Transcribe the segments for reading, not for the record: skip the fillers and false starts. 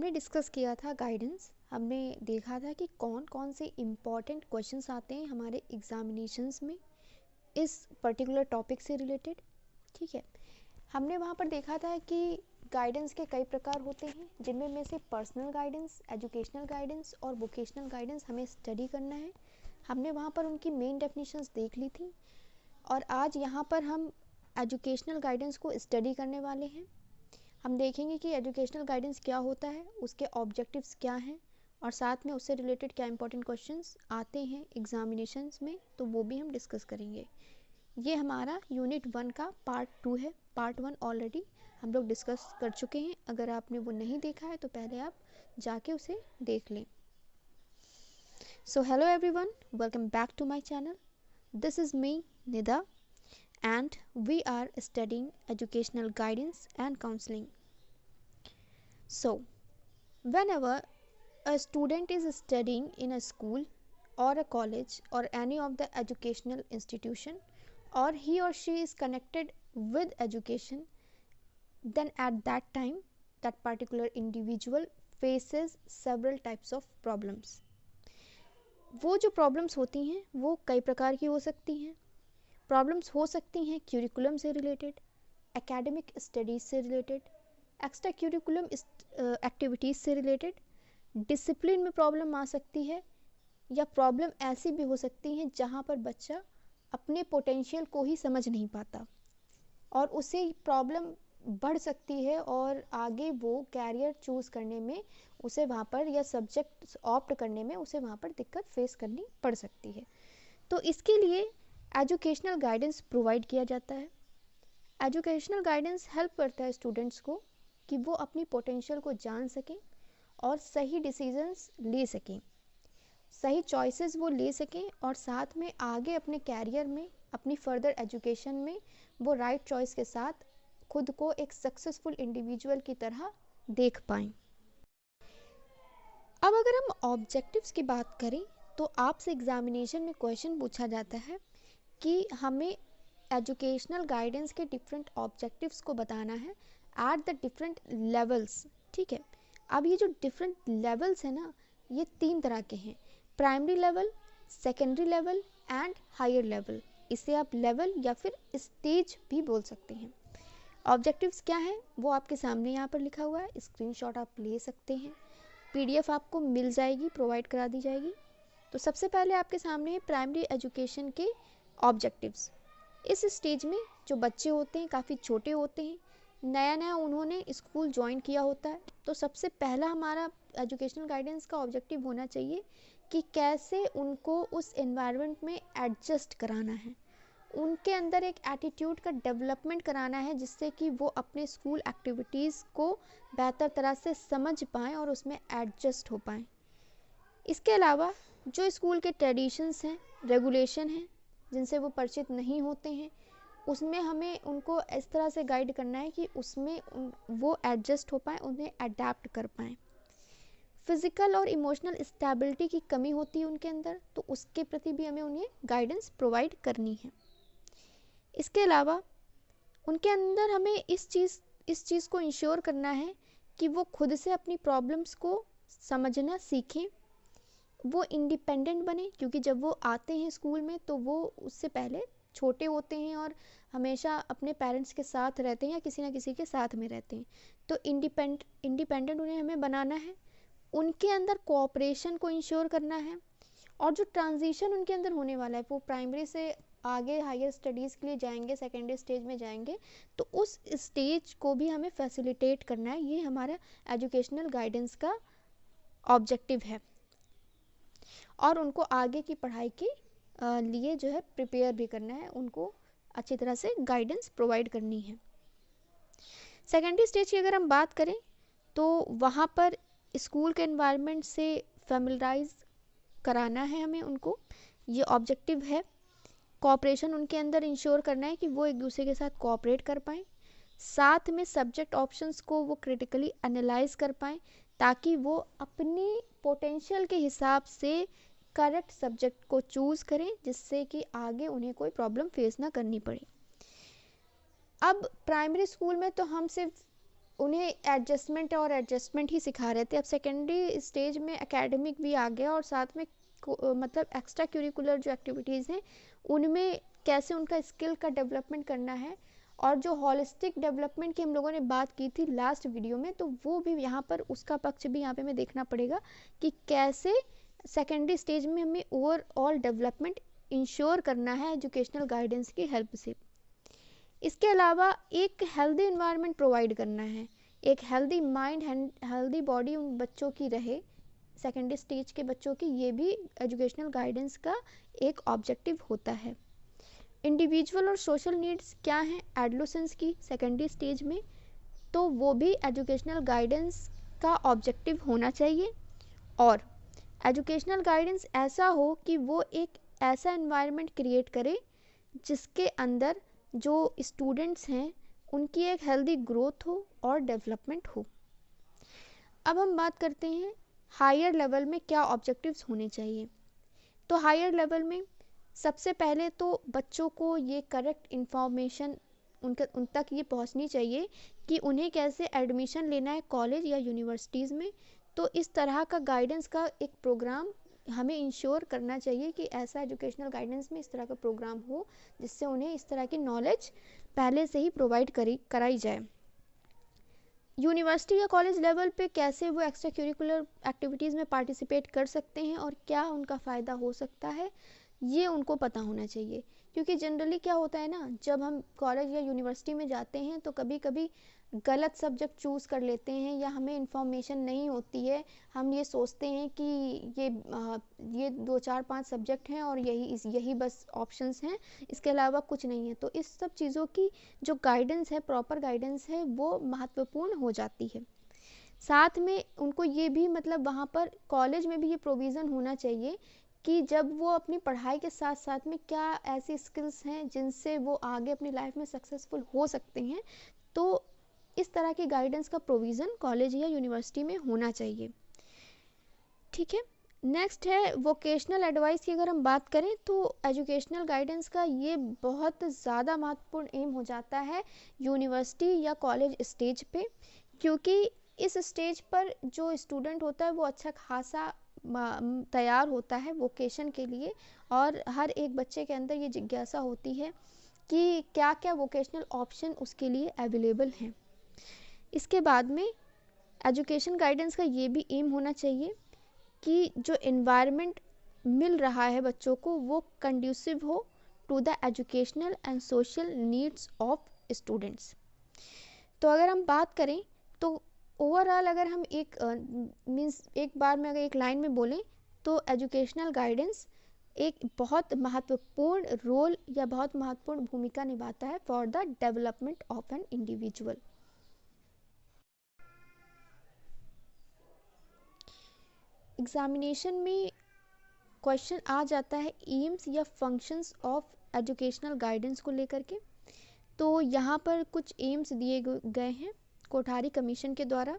हमने डिस्कस किया था गाइडेंस। हमने देखा था कि कौन कौन से इम्पॉर्टेंट क्वेश्चंस आते हैं हमारे एग्जामिनेशंस में इस पर्टिकुलर टॉपिक से रिलेटेड। ठीक है, हमने वहाँ पर देखा था कि गाइडेंस के कई प्रकार होते हैं, जिनमें में से पर्सनल गाइडेंस, एजुकेशनल गाइडेंस और वोकेशनल गाइडेंस हमें स्टडी करना है। हमने वहाँ पर उनकी मेन डेफिनेशंस देख ली थी और आज यहाँ पर हम एजुकेशनल गाइडेंस को स्टडी करने वाले हैं। हम देखेंगे कि एजुकेशनल गाइडेंस क्या होता है, उसके ऑब्जेक्टिव्स क्या हैं और साथ में उससे रिलेटेड क्या इंपॉर्टेंट क्वेश्चंस आते हैं एग्जामिनेशंस में, तो वो भी हम डिस्कस करेंगे। ये हमारा यूनिट 1 का पार्ट 2 है। पार्ट 1 ऑलरेडी हम लोग डिस्कस कर चुके हैं। अगर आपने वो नहीं देखा है तो पहले आप जाके उसे देख लें। So hello everyone, welcome back to my channel. This is me Nida and we are studying educational guidance and counseling. So, whenever a student is studying in a school or a college or any of the educational institution, or he or she is connected with education, then at that time that particular individual faces several types of problems. वो जो problems होती हैं वो कई प्रकार की हो सकती हैं। प्रॉब्लम्स हो सकती हैं क्यूरिकुलम से रिलेटेड, एकेडमिक स्टडीज़ से रिलेटेड, एक्स्ट्रा क्यूरिकुलम एक्टिविटीज़ से रिलेटेड, डिसिप्लिन में प्रॉब्लम आ सकती है, या प्रॉब्लम ऐसी भी हो सकती है जहाँ पर बच्चा अपने पोटेंशियल को ही समझ नहीं पाता और उसे प्रॉब्लम बढ़ सकती है और आगे वो कैरियर चूज़ करने में उसे वहाँ पर या सब्जेक्ट ऑप्ट करने में उसे वहाँ पर दिक्कत फेस करनी पड़ सकती है। तो इसके लिए एजुकेशनल गाइडेंस प्रोवाइड किया जाता है। एजुकेशनल गाइडेंस हेल्प करता है स्टूडेंट्स को कि वो अपनी पोटेंशियल को जान सकें और सही डिसीजंस ले सकें, सही चॉइसेस वो ले सकें और साथ में आगे अपने कैरियर में, अपनी फर्दर एजुकेशन में वो राइट चॉइस के साथ खुद को एक सक्सेसफुल इंडिविजुअल की तरह देख पाएँ। अब अगर हम ऑब्जेक्टिव्स की बात करें तो आपसे एग्जामिनेशन में क्वेश्चन पूछा जाता है कि हमें एजुकेशनल गाइडेंस के डिफरेंट ऑब्जेक्टिव्स को बताना है एट द डिफरेंट लेवल्स। ठीक है, अब ये जो डिफरेंट लेवल्स है ना, ये 3 तरह के हैं, primary level, secondary level and higher level. इसे आप लेवल या फिर स्टेज भी बोल सकते हैं। ऑब्जेक्टिव्स क्या हैं वो आपके सामने यहाँ पर लिखा हुआ है, स्क्रीनशॉट आप ले सकते हैं, PDF आपको मिल जाएगी, प्रोवाइड करा दी जाएगी। तो सबसे पहले आपके सामने प्राइमरी एजुकेशन के ऑब्जेक्टिव्स। इस स्टेज में जो बच्चे होते हैं काफ़ी छोटे होते हैं, नया नया उन्होंने स्कूल ज्वाइन किया होता है, तो सबसे पहला हमारा एजुकेशनल गाइडेंस का ऑब्जेक्टिव होना चाहिए कि कैसे उनको उस एनवायरनमेंट में एडजस्ट कराना है, उनके अंदर एक एटीट्यूड का डेवलपमेंट कराना है जिससे कि वो अपने स्कूल एक्टिविटीज़ को बेहतर तरह से समझ पाएँ और उसमें एडजस्ट हो पाएँ। इसके अलावा जो स्कूल के ट्रेडिशंस हैं, रेगुलेशन हैं, जिनसे वो परिचित नहीं होते हैं, उसमें हमें उनको इस तरह से गाइड करना है कि उसमें वो एडजस्ट हो पाएँ, उन्हें अडेप्ट कर पाएँ। फिज़िकल और इमोशनल स्टेबिलिटी की कमी होती है उनके अंदर, तो उसके प्रति भी हमें उन्हें गाइडेंस प्रोवाइड करनी है। इसके अलावा उनके अंदर हमें इस चीज़ को इंश्योर करना है कि वो खुद से अपनी प्रॉब्लम्स को समझना सीखें, वो इंडिपेंडेंट बने, क्योंकि जब वो आते हैं स्कूल में तो वो उससे पहले छोटे होते हैं और हमेशा अपने पेरेंट्स के साथ रहते हैं या किसी ना किसी के साथ में रहते हैं। तो इंडिपेंडेंट उन्हें हमें बनाना है, उनके अंदर कोऑपरेशन को इंश्योर करना है और जो ट्रांजिशन उनके अंदर होने वाला है, वो प्राइमरी से आगे हायर स्टडीज़ के लिए जाएंगे, सेकेंडरी स्टेज में जाएंगे, तो उस स्टेज को भी हमें फैसिलिटेट करना है। ये हमारा एजुकेशनल गाइडेंस का ऑब्जेक्टिव है और उनको आगे की पढ़ाई के लिए जो है प्रिपेयर भी करना है, उनको अच्छी तरह से गाइडेंस प्रोवाइड करनी है। सेकेंडरी स्टेज की अगर हम बात करें तो वहाँ पर स्कूल के एनवायरनमेंट से फैमिलराइज कराना है हमें उनको, ये ऑब्जेक्टिव है। कोऑपरेशन उनके अंदर इंश्योर करना है कि वो एक दूसरे के साथ कोऑपरेट कर पाएँ, साथ में सब्जेक्ट ऑप्शंस को वो क्रिटिकली एनालाइज कर पाएँ ताकि वो अपनी पोटेंशियल के हिसाब से करेक्ट सब्जेक्ट को चूज़ करें, जिससे कि आगे उन्हें कोई प्रॉब्लम फेस ना करनी पड़े। अब प्राइमरी स्कूल में तो हम सिर्फ उन्हें एडजस्टमेंट ही सिखा रहे थे। अब सेकेंडरी स्टेज में एकेडमिक भी आ गया और साथ में मतलब एक्स्ट्रा करिकुलर जो एक्टिविटीज़ हैं उनमें कैसे उनका स्किल का डेवलपमेंट करना है, और जो होलिस्टिक डेवलपमेंट की हम लोगों ने बात की थी लास्ट वीडियो में, तो वो भी यहाँ पर उसका पक्ष भी यहाँ पे हमें देखना पड़ेगा कि कैसे सेकेंडरी स्टेज में हमें ओवरऑल डेवलपमेंट इंश्योर करना है एजुकेशनल गाइडेंस की हेल्प से। इसके अलावा एक हेल्दी इन्वायरमेंट प्रोवाइड करना है, एक हेल्दी माइंड हेल्दी बॉडी उन बच्चों की रहे, सेकेंडरी स्टेज के बच्चों की, ये भी एजुकेशनल गाइडेंस का एक ऑब्जेक्टिव होता है। इंडिविजुअल और सोशल नीड्स क्या हैं एडोलेसेंस की सेकेंडरी स्टेज में, तो वो भी एजुकेशनल गाइडेंस का ऑब्जेक्टिव होना चाहिए। और एजुकेशनल गाइडेंस ऐसा हो कि वो एक ऐसा एनवायरनमेंट क्रिएट करे जिसके अंदर जो स्टूडेंट्स हैं उनकी एक हेल्दी ग्रोथ हो और डेवलपमेंट हो। अब हम बात करते हैं हायर लेवल में क्या ऑब्जेक्टिव्स होने चाहिए। तो हायर लेवल में सबसे पहले तो बच्चों को ये करेक्ट इन्फॉर्मेशन उन तक ये पहुंचनी चाहिए कि उन्हें कैसे एडमिशन लेना है कॉलेज या यूनिवर्सिटीज़ में। तो इस तरह का गाइडेंस का एक प्रोग्राम हमें इंश्योर करना चाहिए कि ऐसा एजुकेशनल गाइडेंस में इस तरह का प्रोग्राम हो जिससे उन्हें इस तरह की नॉलेज पहले से ही प्रोवाइड कराई जाए। यूनिवर्सिटी या कॉलेज लेवल पे कैसे वो एक्स्ट्रा करिकुलर एक्टिविटीज़ में पार्टिसिपेट कर सकते हैं और क्या उनका फ़ायदा हो सकता है, ये उनको पता होना चाहिए। क्योंकि जनरली क्या होता है ना, जब हम कॉलेज या यूनिवर्सिटी में जाते हैं तो कभी कभी गलत सब्जेक्ट चूज़ कर लेते हैं या हमें इन्फॉर्मेशन नहीं होती है, हम ये सोचते हैं कि ये 2 4 5 सब्जेक्ट हैं और यही बस ऑप्शंस हैं, इसके अलावा कुछ नहीं है। तो इस सब चीज़ों की जो गाइडेंस है, प्रॉपर गाइडेंस है, वो महत्वपूर्ण हो जाती है। साथ में उनको ये भी मतलब वहाँ पर कॉलेज में भी ये प्रोविज़न होना चाहिए कि जब वो अपनी पढ़ाई के साथ साथ में क्या ऐसी स्किल्स हैं जिनसे वो आगे अपनी लाइफ में सक्सेसफुल हो सकते हैं, तो इस तरह की गाइडेंस का प्रोविज़न कॉलेज या यूनिवर्सिटी में होना चाहिए। ठीक है, नेक्स्ट है वोकेशनल एडवाइस की अगर हम बात करें तो एजुकेशनल गाइडेंस का ये बहुत ज़्यादा महत्वपूर्ण एम हो जाता है यूनिवर्सिटी या कॉलेज स्टेज पे, क्योंकि इस स्टेज पर जो स्टूडेंट होता है वो अच्छा खासा तैयार होता है वोकेशन के लिए, और हर एक बच्चे के अंदर ये जिज्ञासा होती है कि क्या क्या वोकेशनल ऑप्शन उसके लिए अवेलेबल हैं। इसके बाद में एजुकेशन गाइडेंस का ये भी एम होना चाहिए कि जो इन्वायरमेंट मिल रहा है बच्चों को वो कंड्यूसिव हो to the educational and social needs of students. तो अगर हम बात करें तो ओवरऑल अगर हम एक बार में अगर एक लाइन में बोलें तो एजुकेशनल गाइडेंस एक बहुत महत्वपूर्ण रोल या बहुत महत्वपूर्ण भूमिका निभाता है for the development of an individual. Examination में क्वेश्चन आ जाता है एम्स या फंक्शंस ऑफ एजुकेशनल गाइडेंस को लेकर के। तो यहाँ पर कुछ एम्स दिए गए हैं कोठारी कमीशन के द्वारा।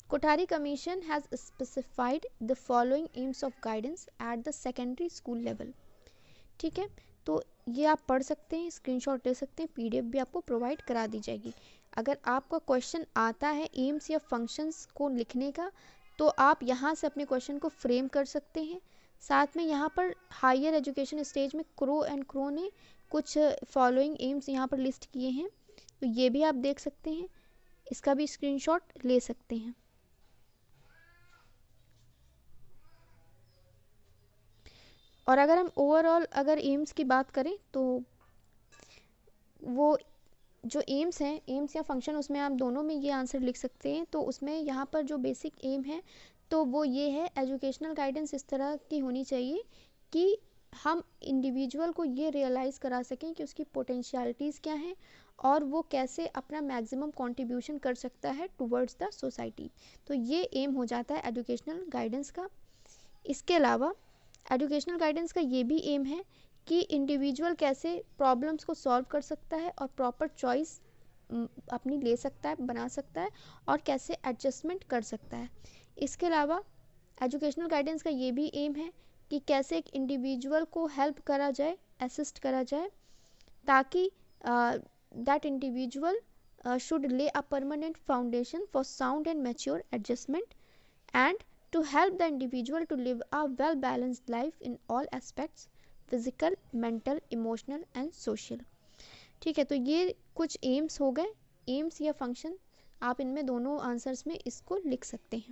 Kothari commission has specified the following AIIMS of guidance at the secondary school level. ठीक है, तो ये आप पढ़ सकते हैं, स्क्रीनशॉट ले सकते हैं, पीडीएफ भी आपको प्रोवाइड करा दी जाएगी। अगर आपका क्वेश्चन आता है एम्स या फंक्शंस को लिखने का तो आप यहाँ से अपने क्वेश्चन को फ्रेम कर सकते हैं। साथ में यहाँ पर हायर एजुकेशन स्टेज में क्रो एंड क्रो ने कुछ फॉलोइंग एम्स यहाँ पर लिस्ट किए हैं, तो ये भी आप देख सकते हैं, इसका भी स्क्रीनशॉट ले सकते हैं। और अगर हम ओवरऑल अगर एम्स की बात करें तो वो जो एम्स हैं, एम्स या फंक्शन, उसमें आप दोनों में ये आंसर लिख सकते हैं। तो उसमें यहाँ पर जो बेसिक एम है तो वो ये है, एजुकेशनल गाइडेंस इस तरह की होनी चाहिए कि हम इंडिविजुअल को ये रियलाइज़ करा सकें कि उसकी पोटेंशियलिटीज़ क्या हैं और वो कैसे अपना मैक्सिमम कंट्रीब्यूशन कर सकता है टुवर्ड्स द सोसाइटी। तो ये एम हो जाता है एजुकेशनल गाइडेंस का। इसके अलावा एजुकेशनल गाइडेंस का ये भी एम है कि इंडिविजुअल कैसे प्रॉब्लम्स को सॉल्व कर सकता है और प्रॉपर चॉइस अपनी ले सकता है, बना सकता है, और कैसे एडजस्टमेंट कर सकता है। इसके अलावा एजुकेशनल गाइडेंस का ये भी एम है कि कैसे एक इंडिविजुअल को हेल्प करा जाए, असिस्ट करा जाए, ताकि that individual should lay a permanent foundation for sound and mature adjustment, and to help the individual to live a well balanced life in all aspects, physical, mental, emotional and social. ठीक है, तो ये कुछ AIIMS हो गए, AIIMS या function, आप इनमें दोनों आंसर्स में इसको लिख सकते हैं.